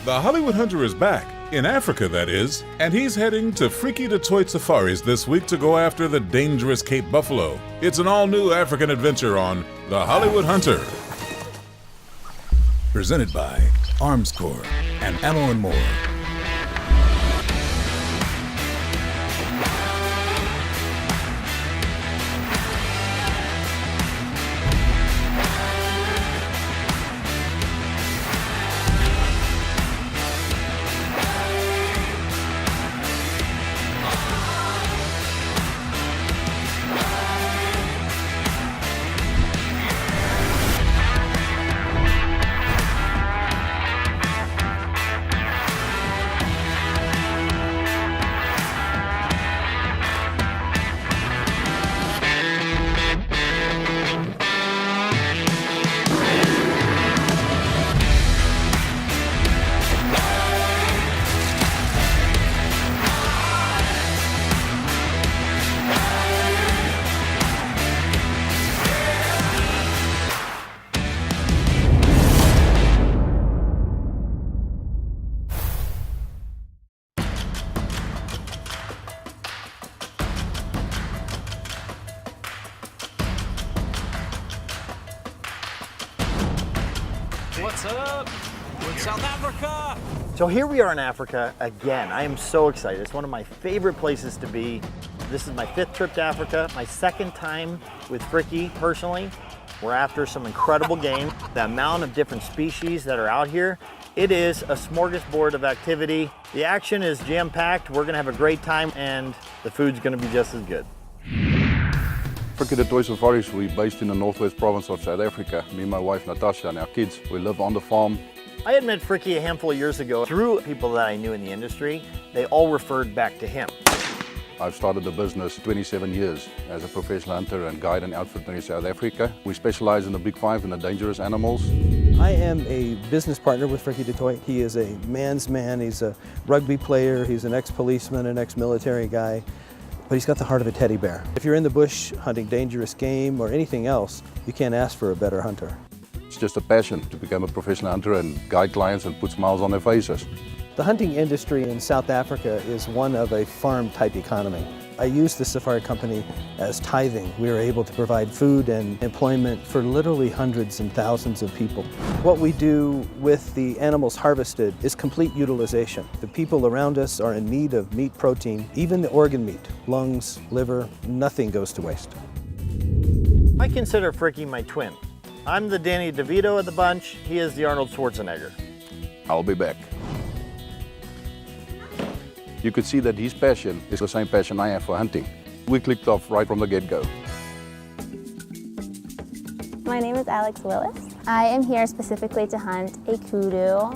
The Hollywood Hunter is back, in Africa that is, and he's heading to Frikkie Du Toit safaris this week to go after the dangerous Cape buffalo. It's an all-new African adventure on The Hollywood Hunter. Presented by Arms Corps and Ammo & More. What's up? We're in South Africa. So here we are in Africa again. I am so excited. It's one of my favorite places to be. This is my 5th trip to Africa, my 2nd time with Frikkie personally. We're after some incredible game. The amount of different species that are out here, it is a smorgasbord of activity. The action is jam-packed. We're gonna have a great time and the food's gonna be just as good. Frikkie Du Toit safaris, we're based in the northwest province of South Africa. Me and my wife Natasha and our kids, we live on the farm. I had met Frikkie a handful of years ago through people that I knew in the industry. They all referred back to him. I've started the business 27 years as a professional hunter and guide and outfitter in South Africa. We specialize in the big 5 and the dangerous animals. I am a business partner with Frikkie Du Toit. He is a man's man. He's a rugby player. He's an ex-policeman, an ex-military guy. But he's got the heart of a teddy bear. If you're in the bush hunting dangerous game or anything else, you can't ask for a better hunter. It's just a passion to become a professional hunter and guide clients and put smiles on their faces. The hunting industry in South Africa is one of a farm-type economy. I use the safari company as tithing. We are able to provide food and employment for literally hundreds and thousands of people. What we do with the animals harvested is complete utilization. The people around us are in need of meat protein, even the organ meat, lungs, liver, nothing goes to waste. I consider Frikkie my twin. I'm the Danny DeVito of the bunch. He is the Arnold Schwarzenegger. I'll be back. You could see that his passion is the same passion I have for hunting. We clicked off right from the get-go. My name is Alex Willis. I am here specifically to hunt a kudu.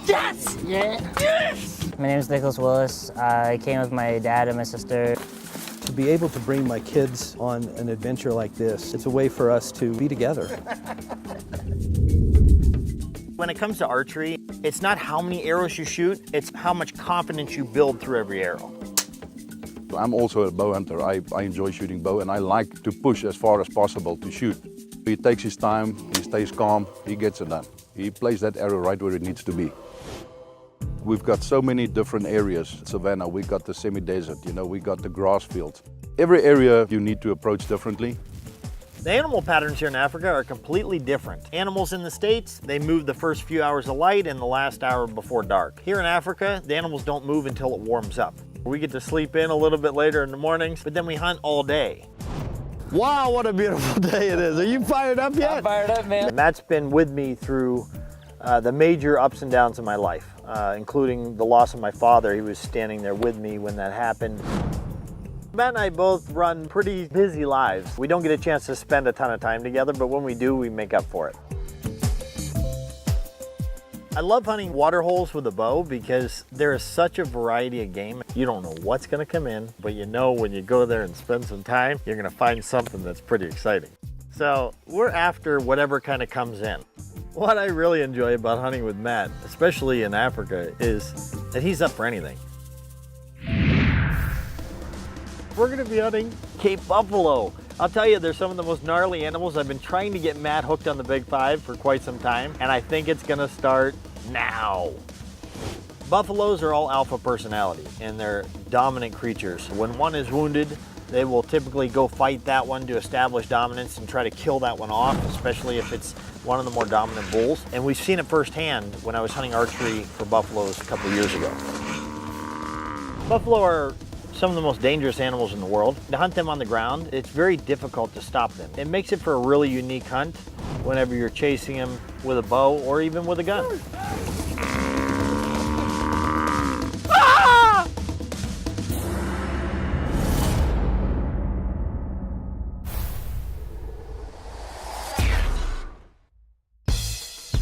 Yes! Yeah. Yes! My name is Nicholas Willis. I came with my dad and my sister. To be able to bring my kids on an adventure like this, it's a way for us to be together. When it comes to archery, it's not how many arrows you shoot, it's how much confidence you build through every arrow. I'm also a bow hunter. I enjoy shooting bow and I like to push as far as possible to shoot. He takes his time, he stays calm, he gets it done. He plays that arrow right where it needs to be. We've got so many different areas. Savannah, we got the semi-desert, we got the grass fields. Every area you need to approach differently. The animal patterns here in Africa are completely different. Animals in the States, they move the first few hours of light and the last hour before dark. Here in Africa, the animals don't move until it warms up. We get to sleep in a little bit later in the mornings, but then we hunt all day. Wow, what a beautiful day it is. Are you fired up yet? I'm fired up, man. Matt's been with me through the major ups and downs of my life, including the loss of my father. He was standing there with me when that happened. Matt and I both run pretty busy lives. We don't get a chance to spend a ton of time together, but when we do, we make up for it. I love hunting water holes with a bow because there is such a variety of game. You don't know what's gonna come in, but you know when you go there and spend some time, you're gonna find something that's pretty exciting. So we're after whatever kind of comes in. What I really enjoy about hunting with Matt, especially in Africa, is that he's up for anything. We're gonna be hunting Cape buffalo. I'll tell you, they're some of the most gnarly animals. I've been trying to get Matt hooked on the Big Five for quite some time, and I think it's gonna start now. Buffaloes are all alpha personality, and they're dominant creatures. When one is wounded, they will typically go fight that one to establish dominance and try to kill that one off, especially if it's one of the more dominant bulls. And we've seen it firsthand when I was hunting archery for buffaloes a couple of years ago. Buffalo are some of the most dangerous animals in the world. To hunt them on the ground, it's very difficult to stop them. It makes it for a really unique hunt whenever you're chasing them with a bow or even with a gun.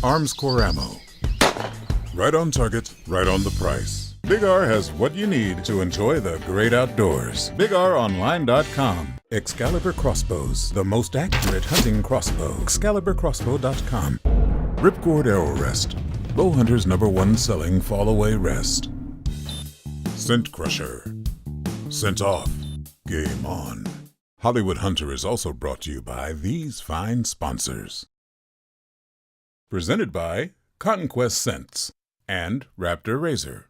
Armscore ammo. Right on target, right on the price. Big R has what you need to enjoy the great outdoors. BigROnline.com. Excalibur crossbows, the most accurate hunting crossbow. ExcaliburCrossbow.com. Ripcord Arrow Rest, Bowhunter's #1 selling fall-away rest. Scent Crusher. Scent off, game on. Hollywood Hunter is also brought to you by these fine sponsors. Presented by Conquest Scents and Raptor Razor.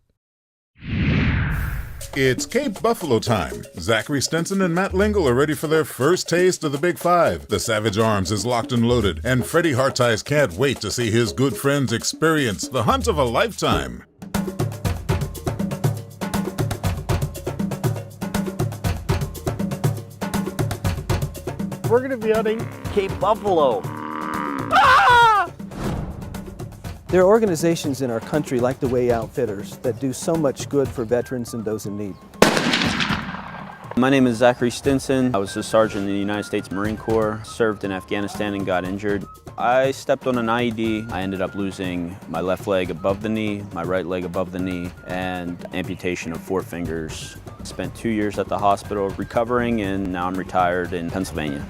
It's Cape Buffalo time. Zachary Stinson and Matt Lingle are ready for their first taste of the Big Five. The Savage Arms is locked and loaded, and Freddie Harteis can't wait to see his good friends experience the hunt of a lifetime. We're gonna be hunting Cape Buffalo. There are organizations in our country like the Way Outfitters that do so much good for veterans and those in need. My name is Zachary Stinson. I was a sergeant in the United States Marine Corps, served in Afghanistan and got injured. I stepped on an IED. I ended up losing my left leg above the knee, my right leg above the knee, and amputation of 4 fingers. Spent 2 years at the hospital recovering, and now I'm retired in Pennsylvania.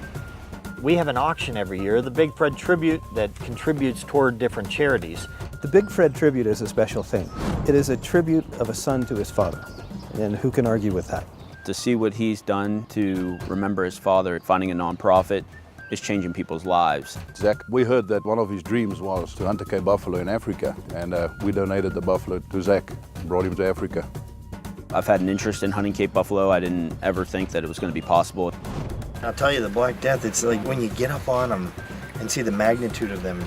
We have an auction every year, the Big Fred Tribute, that contributes toward different charities. The Big Fred Tribute is a special thing. It is a tribute of a son to his father, and who can argue with that? To see what he's done to remember his father, finding a nonprofit, is changing people's lives. Zach, we heard that one of his dreams was to hunt a Cape buffalo in Africa, and we donated the buffalo to Zach, brought him to Africa. I've had an interest in hunting Cape buffalo. I didn't ever think that it was going to be possible. I'll tell you, the Black Death, it's like when you get up on them and see the magnitude of them,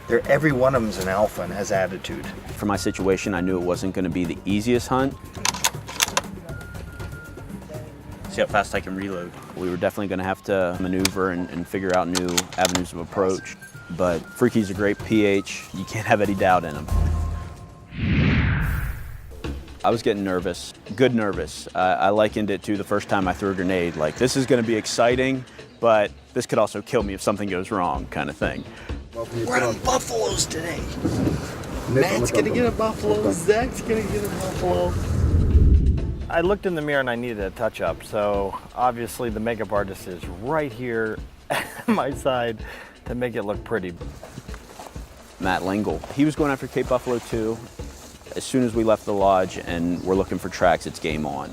they're, every one of them's an alpha and has attitude. For my situation, I knew it wasn't going to be the easiest hunt. See how fast I can reload. We were definitely going to have to maneuver and figure out new avenues of approach. But Frikkie's a great PH. You can't have any doubt in him. I was getting nervous, good nervous. I likened it to the first time I threw a grenade. Like, this is going to be exciting, but this could also kill me if something goes wrong, kind of thing. We're on buffaloes today. Matt's gonna get a buffalo, Zach's gonna get a buffalo. I looked in the mirror and I needed a touch-up, so obviously the makeup artist is right here at my side to make it look pretty. Matt Lingle, he was going after Cape Buffalo too. As soon as we left the lodge and we're looking for tracks, it's game on.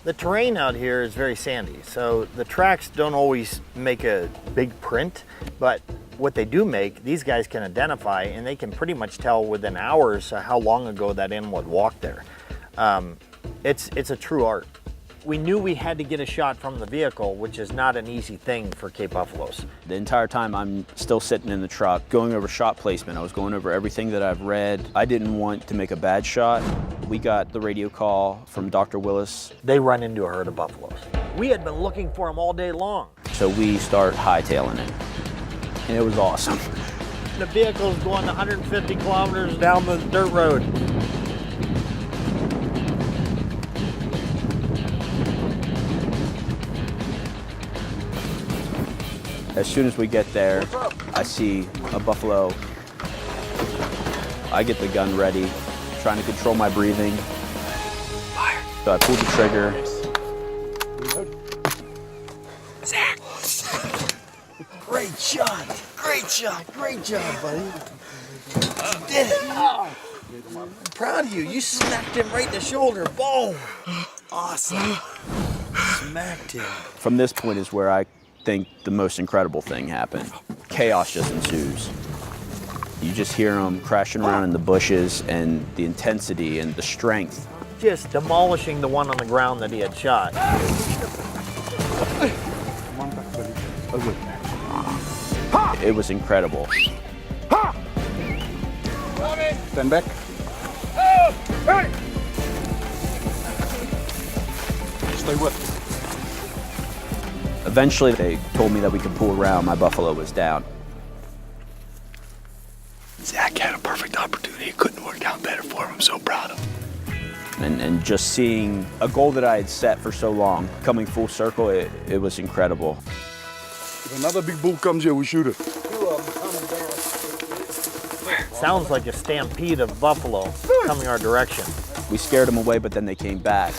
The terrain out here is very sandy, so the tracks don't always make a big print, but what they do make, these guys can identify, and they can pretty much tell within hours how long ago that animal had walked there. It's a true art. We knew we had to get a shot from the vehicle, which is not an easy thing for Cape buffaloes. The entire time I'm still sitting in the truck, going over shot placement. I was going over everything that I've read. I didn't want to make a bad shot. We got the radio call from Dr. Willis. They run into a herd of buffaloes. We had been looking for them all day long. So we start hightailing it, and it was awesome. The vehicle's going 150 kilometers down the dirt road. As soon as we get there, I see a buffalo. I get the gun ready, trying to control my breathing. Fire. So I pulled the trigger. Zach! Great shot! Great shot! Great job, buddy! You did it! I'm proud of you. You smacked him right in the shoulder. Boom! Awesome. Smacked him. From this point is where I think the most incredible thing happened. Chaos just ensues. You just hear them crashing around in the bushes, and the intensity and the strength. Just demolishing the one on the ground that he had shot. It was incredible. Stand back. Stay with. Eventually, they told me that we could pull around. My buffalo was down. Zach had a perfect opportunity. It couldn't work out better for him. I'm so proud of him. And just seeing a goal that I had set for so long coming full circle, it was incredible. If another big bull comes here, we shoot it. Sounds like a stampede of buffalo coming our direction. We scared them away, but then they came back.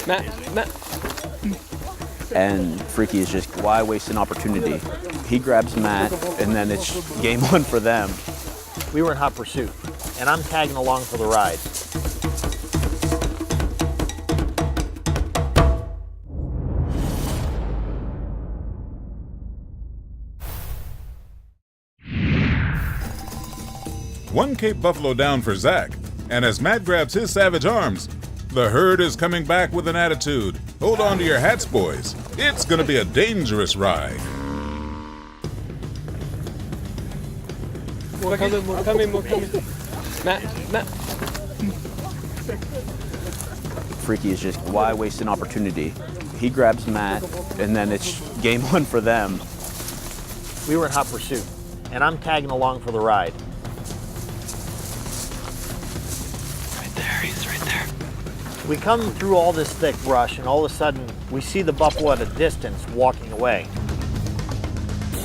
And Frikkie is just, why waste an opportunity? He grabs Matt, and then it's game on for them. We were in hot pursuit, and I'm tagging along for the ride. One Cape buffalo down for Zach, and as Matt grabs his savage arms, the herd is coming back with an attitude. Hold on to your hats, boys. It's gonna be a dangerous ride. More coming. Matt. Frikkie is just, why waste an opportunity? He grabs Matt, and then it's game on for them. We were in hot pursuit, and I'm tagging along for the ride. He's right there. We come through all this thick brush, and all of a sudden, we see the buffalo at a distance walking away.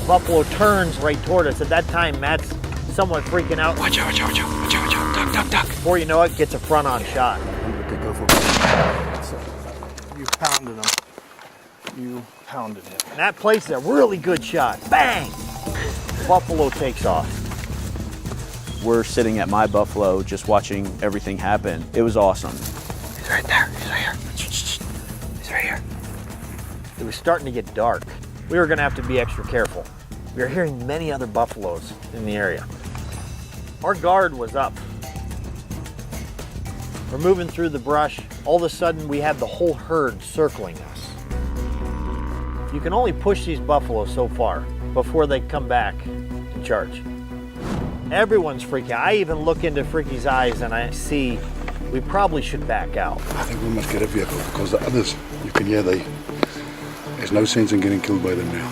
Buffalo turns right toward us. At that time, Matt's somewhat freaking out. Watch out. Duck. Before you know it, gets a front-on shot. You pounded him. You pounded him. Matt placed a really good shot. Bang! Buffalo takes off. We're sitting at my buffalo, just watching everything happen. It was awesome. He's right there. He's right here. He's right here. It was starting to get dark. We were gonna have to be extra careful. We were hearing many other buffaloes in the area. Our guard was up. We're moving through the brush. All of a sudden, we had the whole herd circling us. You can only push these buffaloes so far before they come back and charge. Everyone's freaking out. I even look into Frikkie's eyes and I see we probably should back out. I think we must get a vehicle because the others, you can hear there's no sense in getting killed by them now.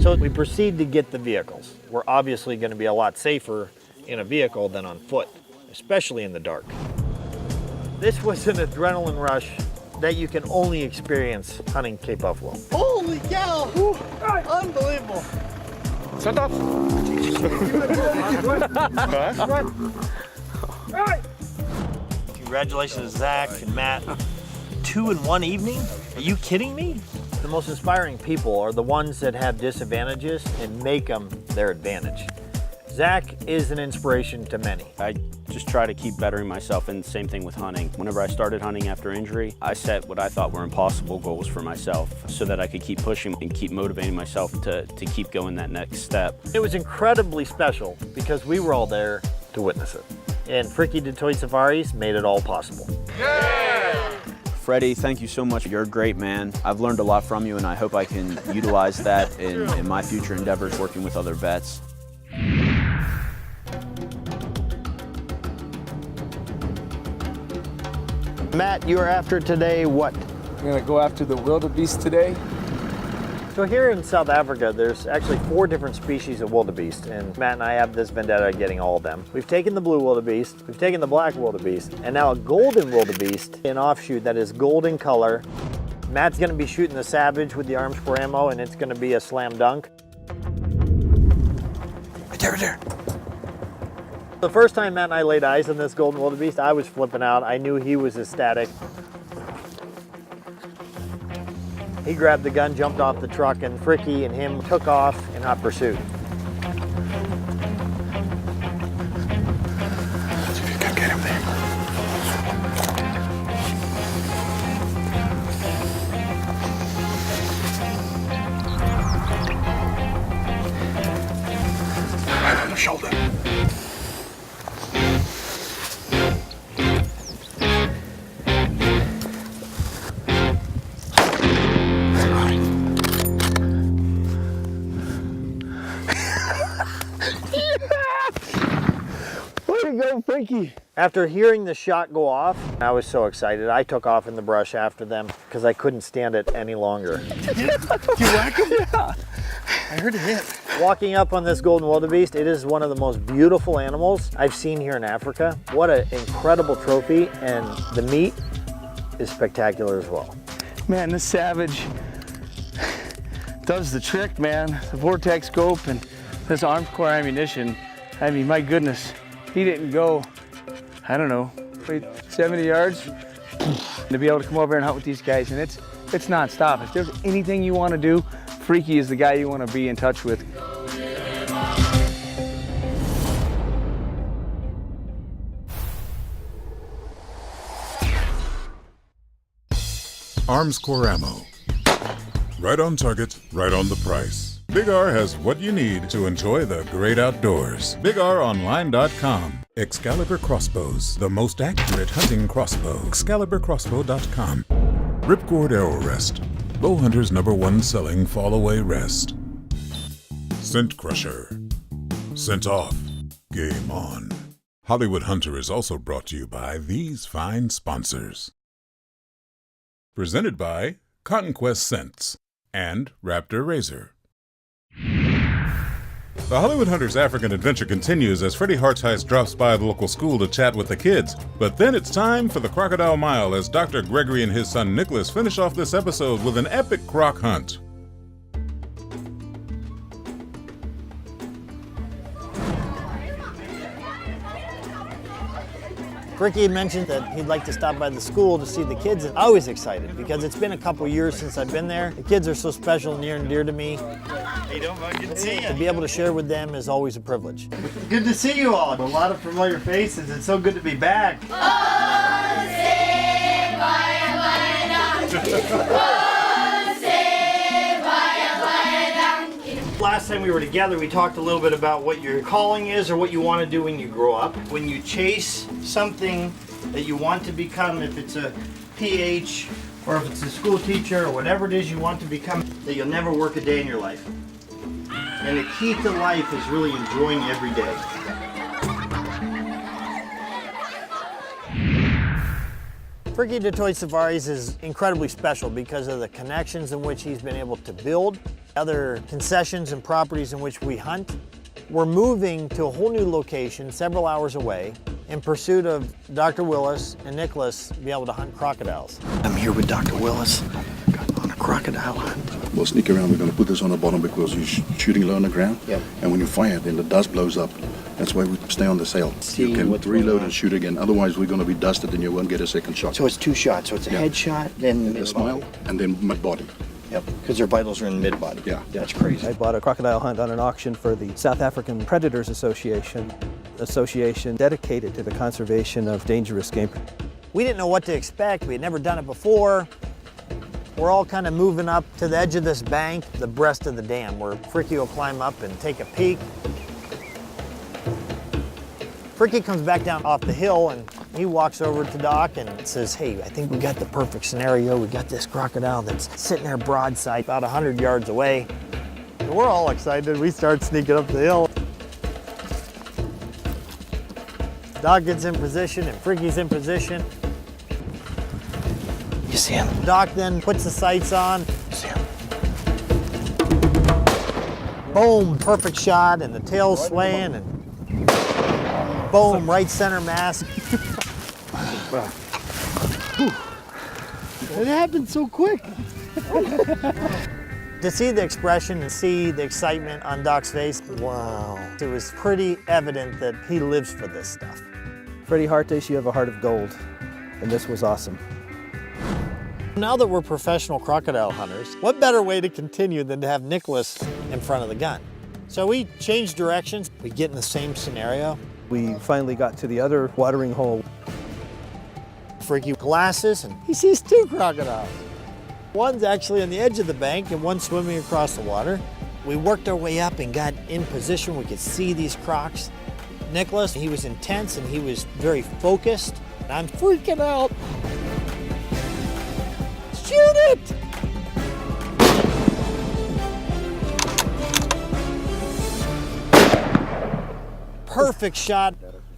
So we proceed to get the vehicles. We're obviously going to be a lot safer in a vehicle than on foot, especially in the dark. This was an adrenaline rush that you can only experience hunting Cape buffalo. Holy cow! Whew. Unbelievable. Shut up. Congratulations, Zach and Matt. 2 in one evening? Are you kidding me? The most inspiring people are the ones that have disadvantages and make them their advantage. Zach is an inspiration to many. I just try to keep bettering myself, and same thing with hunting. Whenever I started hunting after injury, I set what I thought were impossible goals for myself so that I could keep pushing and keep motivating myself to keep going that next step. It was incredibly special because we were all there to witness it. And Frikkie Du Toit Safaris made it all possible. Freddie, thank you so much. You're a great man. I've learned a lot from you, and I hope I can utilize that in my future endeavors working with other vets. Matt, you are after today what? I'm gonna go after the wildebeest today. So here in South Africa, there's actually 4 different species of wildebeest, and Matt and I have this vendetta of getting all of them. We've taken the blue wildebeest, we've taken the black wildebeest, and now a golden wildebeest, an offshoot that is gold in color. Matt's gonna be shooting the Savage with the arms for ammo, and it's gonna be a slam dunk. Right there. The first time Matt and I laid eyes on this golden wildebeest, I was flipping out. I knew he was ecstatic. He grabbed the gun, jumped off the truck, and Frikkie and him took off in hot pursuit. Let's see if you can get him there. go, Frikkie. After hearing the shot go off, I was so excited. I took off in the brush after them because I couldn't stand it any longer. Did you whack him? Yeah. I heard it hit. Walking up on this golden wildebeest, it is one of the most beautiful animals I've seen here in Africa. What an incredible trophy, and the meat is spectacular as well. Man, this savage does the trick, man. The vortex scope and this arms core ammunition. I mean, my goodness, he didn't go, I don't know, 70 yards to be able to come over and hunt with these guys, and it's nonstop. If there's anything you want to do, Frikkie is the guy you want to be in touch with. Arms Core Ammo. Right on target, right on the price. Big R has what you need to enjoy the great outdoors. BigROnline.com. Excalibur Crossbows, the most accurate hunting crossbow. ExcaliburCrossbow.com. Ripcord Arrow Rest, bow hunters' #1 selling fall-away rest. Scent Crusher. Scent off, game on. Hollywood Hunter is also brought to you by these fine sponsors. Presented by Cotton Quest Scents and Raptor Razor. The Hollywood Hunter's African adventure continues as Freddie Harteis drops by the local school to chat with the kids. But then it's time for the Crocodile Mile as Dr. Gregory and his son Nicholas finish off this episode with an epic croc hunt. Frikkie had mentioned that he'd like to stop by the school to see the kids, and I was excited because it's been a couple years since I've been there. The kids are so special, near and dear to me. Hey, don't good to see you. To be able to share with them is always a privilege. Good to see you all. A lot of familiar faces. It's so good to be back. Last time we were together, we talked a little bit about what your calling is or what you want to do when you grow up. When you chase something that you want to become, if it's a PH or if it's a school teacher or whatever it is you want to become, that you'll never work a day in your life. And the key to life is really enjoying every day. Frikkie Du Toit Safaris is incredibly special because of the connections in which he's been able to build, other concessions and properties in which we hunt. We're moving to a whole new location several hours away in pursuit of Dr. Willis and Nicholas to be able to hunt crocodiles. I'm here with Dr. Willis on a crocodile hunt. We'll sneak around. We're going to put this on the bottom because you're shooting low on the ground. Yep. And when you fire, then the dust blows up. That's why we stay on the sail. You can reload and shoot again. Otherwise, we're going to be dusted and you won't get a second shot. So it's two shots. So it's a head shot, then a smile, and then mid-body. Yep, because their vitals are in mid-body. Yeah. That's crazy. I bought a crocodile hunt on an auction for the South African Predators Association dedicated to the conservation of dangerous game. We didn't know what to expect. We had never done it before. We're all kind of moving up to the edge of this bank, the breast of the dam, where Frikkie will climb up and take a peek. Frikkie comes back down off the hill and he walks over to Doc and says, hey, I think we got the perfect scenario. We got this crocodile that's sitting there broadside about 100 yards away. And we're all excited. We start sneaking up the hill. Doc gets in position and Frikkie's in position. You see him? Doc then puts the sights on. You see him? Boom, perfect shot, and the tail's swaying, and boom, right center mass. It happened so quick. To see the expression and see the excitement on Doc's face, wow. It was pretty evident that he lives for this stuff. Freddie Harteis, you have a heart of gold, and this was awesome. Now that we're professional crocodile hunters, what better way to continue than to have Nicholas in front of the gun? So we changed directions. We get in the same scenario. We finally got to the other watering hole. Frikkie glasses, and he sees two crocodiles. One's actually on the edge of the bank and one's swimming across the water. We worked our way up and got in position. We could see these crocs. Nicholas, he was intense and he was very focused. And I'm freaking out. Shoot it! Perfect shot.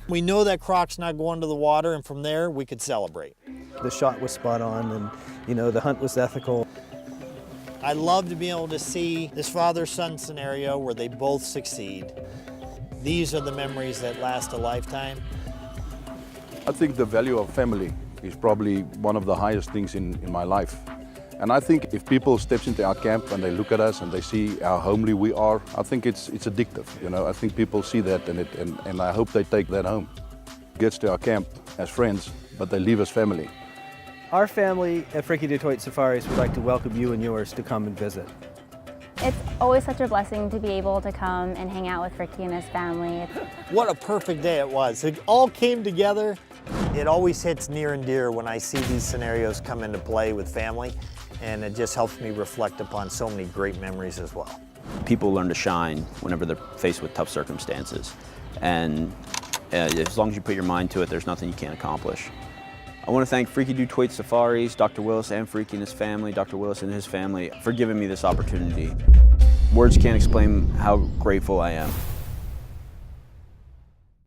We know that croc's not going to the water, and from there we could celebrate. The shot was spot on, and you know, the hunt was ethical. I love to be able to see this father-son scenario where they both succeed. These are the memories that last a lifetime. I think the value of family is probably one of the highest things in my life. And I think if people step into our camp and they look at us and they see how homely we are, I think it's addictive. You know, I think people see that and I hope they take that home. Gets to our camp as friends, but they leave as family. Our family at Frikkie Du Toit Safaris would like to welcome you and yours to come and visit. It's always such a blessing to be able to come and hang out with Frikkie and his family. What a perfect day it was. It all came together. It always hits near and dear when I see these scenarios come into play with family, and it just helps me reflect upon so many great memories as well. People learn to shine whenever they're faced with tough circumstances. And as long as you put your mind to it, there's nothing you can't accomplish. I want to thank Frikkie Du Toit Safaris, Dr. Willis and Frikkie and his family, Dr. Willis and his family, for giving me this opportunity. Words can't explain how grateful I am.